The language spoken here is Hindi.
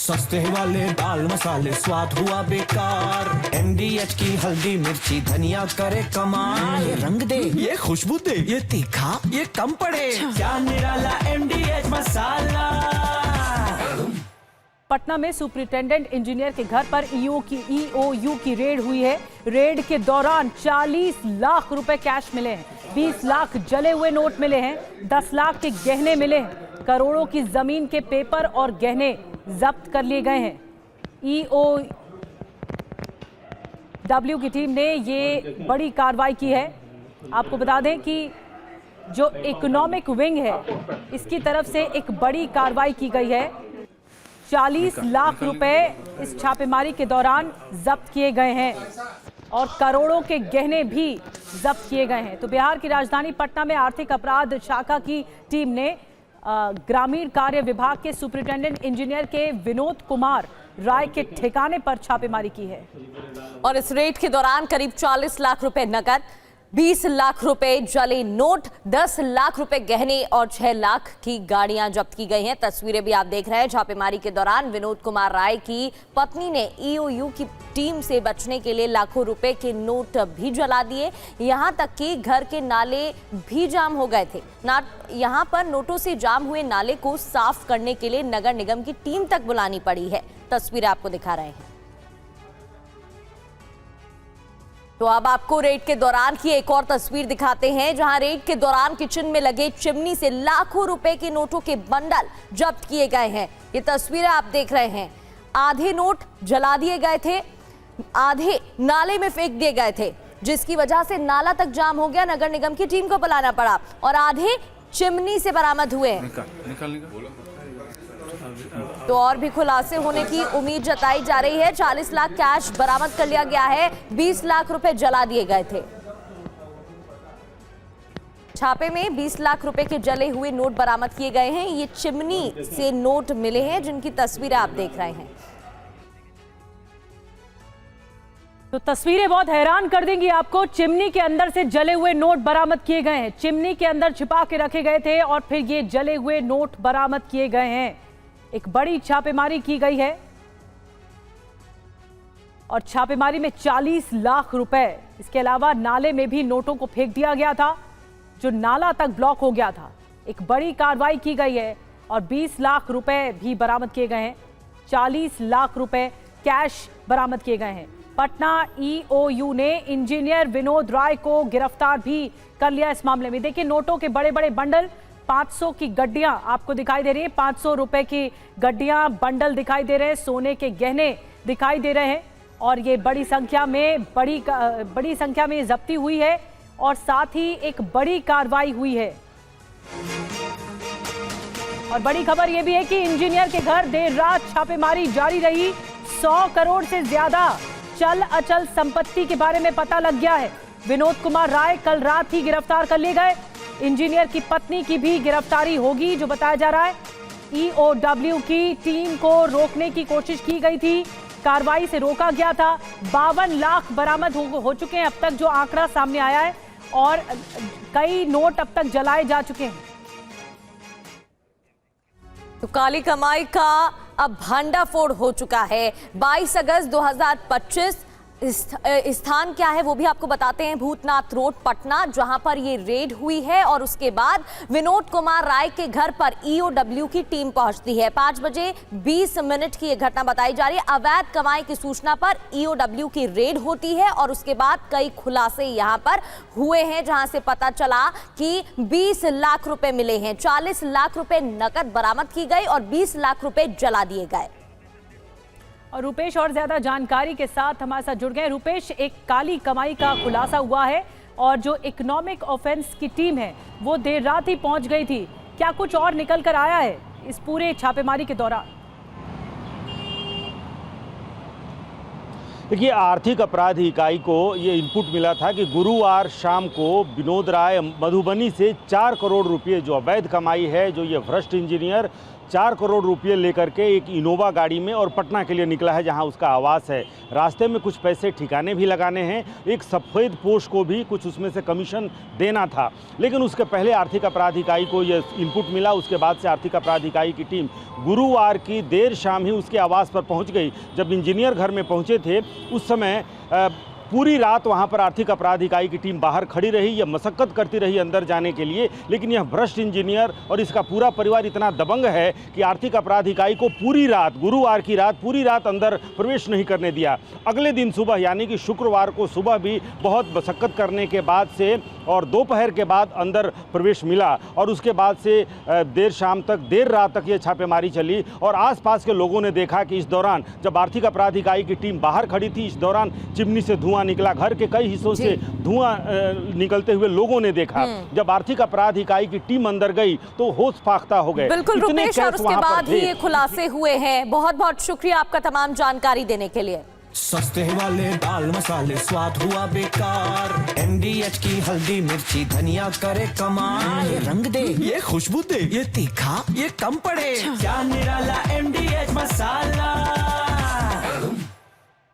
सस्ते वाले दाल मसाले स्वाद हुआ बेकार। MDH की हल्दी मिर्ची धनिया करे कमाल। ये रंग दे, ये खुशबू दे, ये तीखा, ये कम पड़े। क्या निराला MDH मसाला। पटना में सुपरिटेंडेंट इंजीनियर के घर पर EOU की रेड हुई है। रेड के दौरान 40 लाख रुपए कैश मिले हैं, 20 लाख जले हुए नोट मिले हैं, 10 लाख के गहने मिले हैं, करोड़ों की जमीन के पेपर और गहने जब्त कर लिए गए हैं। EOW की टीम ने ये बड़ी कार्रवाई की है। आपको बता दें कि जो इकोनॉमिक विंग है इसकी तरफ से एक बड़ी कार्रवाई की गई है। 40 लाख रुपए इस छापेमारी के दौरान जब्त किए गए हैं और करोड़ों के गहने भी जब्त किए गए हैं। तो बिहार की राजधानी पटना में आर्थिक अपराध शाखा की टीम ने ग्रामीण कार्य विभाग के सुपरिटेंडेंट इंजीनियर के विनोद कुमार राय के ठिकाने पर छापेमारी की है। और इस रेड के दौरान करीब 40 लाख रुपए नकद, 20 लाख रुपए जले नोट, 10 लाख रुपए गहने और 6 लाख की गाड़ियां जब्त की गई हैं। तस्वीरें भी आप देख रहे हैं। छापेमारी के दौरान विनोद कुमार राय की पत्नी ने EOU की टीम से बचने के लिए लाखों रुपए के नोट भी जला दिए। यहां तक कि घर के नाले भी जाम हो गए थे। यहां पर नोटों से जाम हुए नाले को साफ करने के लिए नगर निगम की टीम तक बुलानी पड़ी है। तस्वीरें आपको दिखा रहे हैं। तो अब आपको रेड के दौरान की एक और तस्वीर दिखाते हैं, जहां रेड के दौरान किचन में लगे चिमनी से लाखों रुपए के नोटों के बंडल जब्त किए गए हैं। ये तस्वीरें आप देख रहे हैं। आधे नोट जला दिए गए थे, आधे नाले में फेंक दिए गए थे, जिसकी वजह से नाला तक जाम हो गया। नगर निगम की टीम को बुलाना पड़ा और आधे चिमनी से बरामद हुए हैं। तो और भी खुलासे होने की उम्मीद जताई जा रही है। 40 लाख कैश बरामद कर लिया गया है, 20 लाख रुपए जला दिए गए थे। छापे में 20 लाख रुपए के जले हुए नोट बरामद किए गए हैं। ये चिमनी से नोट मिले हैं, जिनकी तस्वीरें आप देख रहे हैं। तो तस्वीरें बहुत हैरान कर देंगी आपको। चिमनी के अंदर से जले हुए नोट बरामद किए गए हैं। चिमनी के अंदर छिपा के रखे गए थे और फिर ये जले हुए नोट बरामद किए गए हैं। एक बड़ी छापेमारी की गई है और छापेमारी में 40 लाख रुपए, इसके अलावा नाले में भी नोटों को फेंक दिया गया था, जो नाला तक ब्लॉक हो गया था। एक बड़ी कार्रवाई की गई है और 20 लाख रुपए भी बरामद किए गए हैं। 40 लाख रुपए कैश बरामद किए गए हैं। पटना EOU ने इंजीनियर विनोद राय को गिरफ्तार भी कर लिया इस मामले में। देखिए, नोटों के बड़े बड़े बंडल, 500 की गड्डियां आपको दिखाई दे रही है, 500 रुपए की गड्डियां, बंडल दिखाई दे रहे हैं, सोने के गहने दिखाई दे रहे हैं और ये बड़ी संख्या में जब्ती हुई है और साथ ही एक बड़ी कार्रवाई हुई है। और बड़ी खबर यह भी है कि इंजीनियर के घर देर रात छापेमारी जारी रही। 100 करोड़ से ज्यादा चल अचल संपत्ति के बारे में पता लग गया है। विनोद कुमार राय कल रात ही गिरफ्तार कर लिए गए। इंजीनियर की पत्नी की भी गिरफ्तारी होगी, जो बताया जा रहा है। EOW की टीम को रोकने की कोशिश की गई थी, कार्रवाई से रोका गया था। 52 लाख बरामद हो चुके हैं अब तक, जो आंकड़ा सामने आया है, और कई नोट अब तक जलाए जा चुके हैं। तो काली कमाई का अब भांडाफोड़ हो चुका है। 22 अगस्त 2025 स्थान क्या है वो भी आपको बताते हैं। भूतनाथ रोड पटना, जहां पर ये रेड हुई है और उसके बाद विनोद कुमार राय के घर पर EOW की टीम पहुंचती है। 5 बजे 20 मिनट की ये घटना बताई जा रही है। अवैध कमाई की सूचना पर EOW की रेड होती है और उसके बाद कई खुलासे यहां पर हुए हैं, जहां से पता चला कि 20 लाख रुपए मिले हैं, 40 लाख रुपए नकद बरामद की गई और 20 लाख रुपए जला दिए गए। और रुपेश और ज्यादा जानकारी के साथ हमारे साथ जुड़ गए। रुपेश, एक काली कमाई का खुलासा हुआ है और जो इकोनॉमिक ऑफेंस की टीम है वो देर रात ही पहुंच गई थी। क्या कुछ और निकल कर आया है इस पूरे छापेमारी के दौरान? देखिए, आर्थिक अपराध इकाई को ये इनपुट मिला था कि गुरुवार शाम को विनोद राय मधुबनी से 4 करोड़ रुपए जो अवैध कमाई है, जो ये भ्रष्ट इंजीनियर 4 करोड़ रुपये लेकर के एक इनोवा गाड़ी में और पटना के लिए निकला है, जहां उसका आवास है। रास्ते में कुछ पैसे ठिकाने भी लगाने हैं, एक सफ़ेद पोश को भी कुछ उसमें से कमीशन देना था। लेकिन उसके पहले आर्थिक अपराध इकाई को ये इनपुट मिला। उसके बाद से आर्थिक अपराध इकाई की टीम गुरुवार की देर शाम ही उसके आवास पर पहुंच गई। जब इंजीनियर घर में पहुंचे थे उस समय पूरी रात वहां पर आर्थिक अपराध इकाई की टीम बाहर खड़ी रही, यह मशक्कत करती रही अंदर जाने के लिए। लेकिन यह भ्रष्ट इंजीनियर और इसका पूरा परिवार इतना दबंग है कि आर्थिक अपराध इकाई को पूरी रात, गुरुवार की रात, पूरी रात अंदर प्रवेश नहीं करने दिया। अगले दिन सुबह यानी कि शुक्रवार को सुबह भी बहुत मशक्कत करने के बाद से और दोपहर के बाद अंदर प्रवेश मिला और उसके बाद से देर शाम तक, देर रात तक ये छापेमारी चली। और आसपास के लोगों ने देखा कि इस दौरान जब आर्थिक अपराध इकाई की टीम बाहर खड़ी थी, इस दौरान चिमनी से धुआं निकला। घर के कई हिस्सों से धुआं निकलते हुए लोगों ने देखा। जब आर्थिक अपराध इकाई की टीम अंदर गई तो होश फाख्ता हो गए। बिल्कुल रुपेश, और उसके बाद ही ये खुलासे हुए हैं। बहुत बहुत शुक्रिया आपका तमाम जानकारी देने के लिए। सस्ते वाले दाल मसाले स्वाद हुआ बेकार, MDH की हल्दी मिर्ची धनिया करे कमाल। ये रंग दे, ये खुशबू दे, ये तीखा, ये कम पड़े, क्या निराला MDH मसाला।